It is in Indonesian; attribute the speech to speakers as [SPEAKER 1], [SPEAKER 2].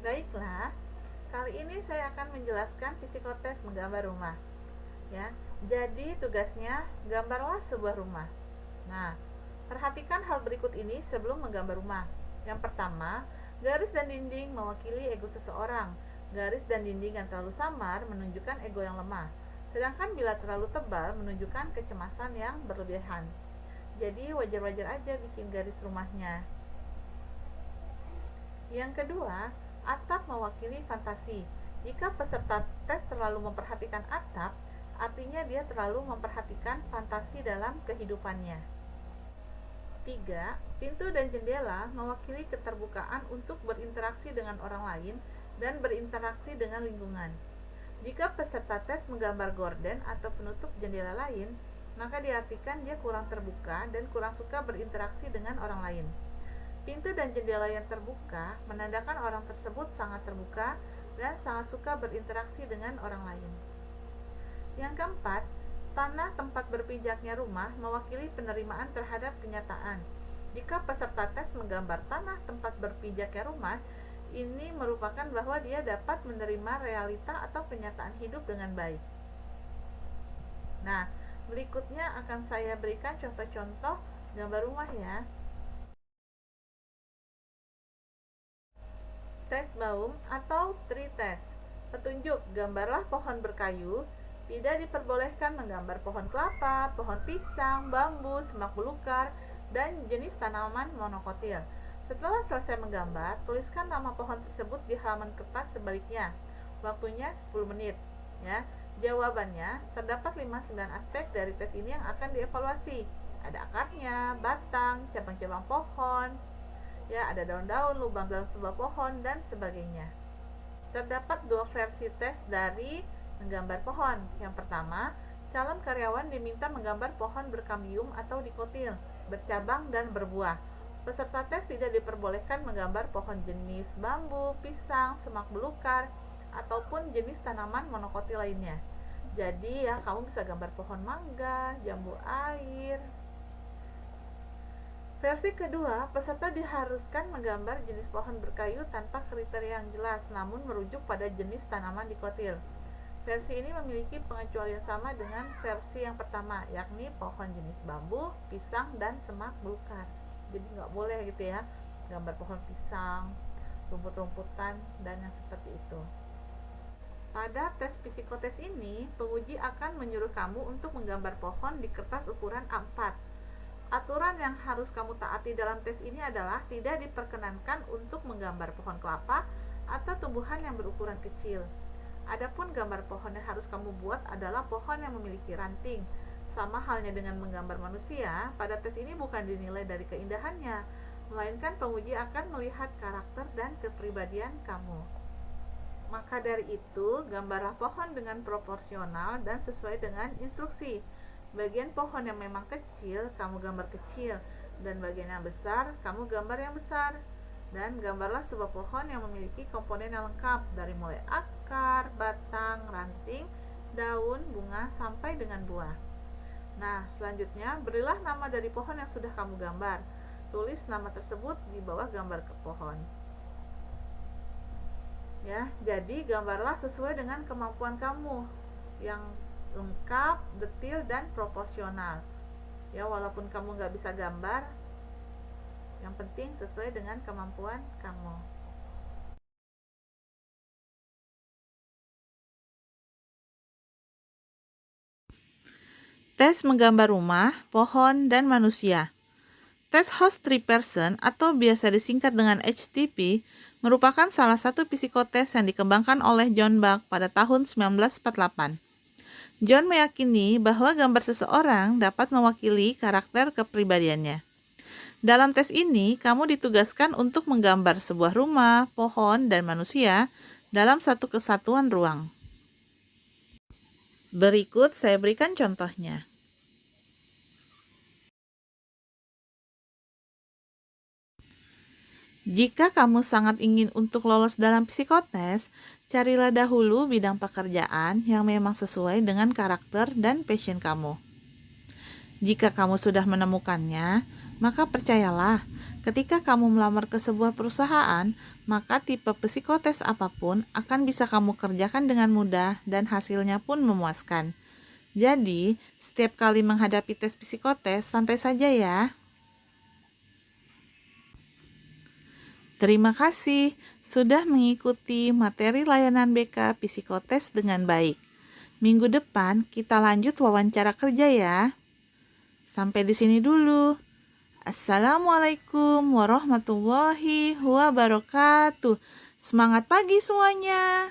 [SPEAKER 1] Baiklah, kali ini saya akan menjelaskan psikotes menggambar rumah. Ya, jadi tugasnya gambarlah sebuah rumah. Nah, perhatikan hal berikut ini sebelum menggambar rumah. Yang pertama, garis dan dinding mewakili ego seseorang. Garis dan dinding yang terlalu samar menunjukkan ego yang lemah. Sedangkan bila terlalu tebal menunjukkan kecemasan yang berlebihan. Jadi wajar-wajar aja bikin garis rumahnya. Yang kedua, atap mewakili fantasi. Jika peserta tes terlalu memperhatikan atap, artinya dia terlalu memperhatikan fantasi dalam kehidupannya. 3. Pintu dan jendela mewakili keterbukaan untuk berinteraksi dengan orang lain dan berinteraksi dengan lingkungan. Jika peserta tes menggambar gorden atau penutup jendela lain, maka diartikan dia kurang terbuka dan kurang suka berinteraksi dengan orang lain. Pintu dan jendela yang terbuka menandakan orang tersebut sangat terbuka dan sangat suka berinteraksi dengan orang lain. Yang keempat, tanah tempat berpijaknya rumah mewakili penerimaan terhadap kenyataan. Jika peserta tes menggambar tanah tempat berpijaknya rumah, ini merupakan bahwa dia dapat menerima realita atau kenyataan hidup dengan baik. Nah, berikutnya akan saya berikan contoh-contoh gambar rumah ya. Tes Baum atau tree test. Petunjuk, gambarlah pohon berkayu. Tidak diperbolehkan menggambar pohon kelapa, pohon pisang, bambu, semak belukar, dan jenis tanaman monokotil. Setelah selesai menggambar, tuliskan nama pohon tersebut di halaman kertas sebaliknya. Waktunya 10 menit. Ya. Jawabannya, terdapat 5-9 aspek dari tes ini yang akan dievaluasi. Ada akarnya, batang, cabang-cabang pohon, ya ada daun-daun, lubang dalam sebuah pohon, dan sebagainya. Terdapat dua versi tes dari menggambar pohon. Yang pertama, calon karyawan diminta menggambar pohon berkambium atau dikotil, bercabang dan berbuah. Peserta tes tidak diperbolehkan menggambar pohon jenis bambu, pisang, semak belukar, ataupun jenis tanaman monokotil lainnya. Jadi ya, kamu bisa gambar pohon mangga, jambu air. Versi kedua, peserta diharuskan menggambar jenis pohon berkayu tanpa kriteria yang jelas, namun merujuk pada jenis tanaman dikotil. Versi ini memiliki pengecualian sama dengan versi yang pertama, yakni pohon jenis bambu, pisang, dan semak belukar. Jadi nggak boleh gitu ya, gambar pohon pisang, rumput-rumputan, dan yang seperti itu. Pada tes psikotes ini, penguji akan menyuruh kamu untuk menggambar pohon di kertas ukuran A4. Aturan yang harus kamu taati dalam tes ini adalah tidak diperkenankan untuk menggambar pohon kelapa atau tumbuhan yang berukuran kecil. Adapun gambar pohon yang harus kamu buat adalah pohon yang memiliki ranting. Sama halnya dengan menggambar manusia, pada tes ini bukan dinilai dari keindahannya, melainkan penguji akan melihat karakter dan kepribadian kamu. Maka dari itu, gambarlah pohon dengan proporsional dan sesuai dengan instruksi. Bagian pohon yang memang kecil, kamu gambar kecil, dan bagian yang besar, kamu gambar yang besar. Dan gambarlah sebuah pohon yang memiliki komponen yang lengkap, dari mulai akar, batang, ranting, daun, bunga, sampai dengan buah. Nah, selanjutnya, berilah nama dari pohon yang sudah kamu gambar. Tulis nama tersebut di bawah gambar ke pohon. Ya, jadi gambarlah sesuai dengan kemampuan kamu yang lengkap, detil, dan proporsional. Ya, walaupun kamu nggak bisa gambar, yang penting sesuai dengan kemampuan kamu. Tes menggambar rumah, pohon, dan manusia. Tes Host Tree Person atau biasa disingkat dengan HTP merupakan salah satu psikotes yang dikembangkan oleh John Buck pada tahun 1948. John meyakini bahwa gambar seseorang dapat mewakili karakter kepribadiannya. Dalam tes ini, kamu ditugaskan untuk menggambar sebuah rumah, pohon, dan manusia dalam satu kesatuan ruang. Berikut saya berikan contohnya. Jika kamu sangat ingin untuk lolos dalam psikotes, carilah dahulu bidang pekerjaan yang memang sesuai dengan karakter dan passion kamu. Jika kamu sudah menemukannya,
[SPEAKER 2] Maka percayalah, ketika kamu melamar ke sebuah perusahaan, maka tipe psikotes apapun akan bisa kamu kerjakan dengan mudah dan hasilnya pun memuaskan. Jadi, setiap kali menghadapi tes psikotes, santai saja ya. Terima kasih sudah mengikuti materi layanan BK Psikotes dengan baik. Minggu depan kita lanjut wawancara kerja ya. Sampai di sini dulu. Assalamualaikum warahmatullahi wabarakatuh. Semangat pagi semuanya.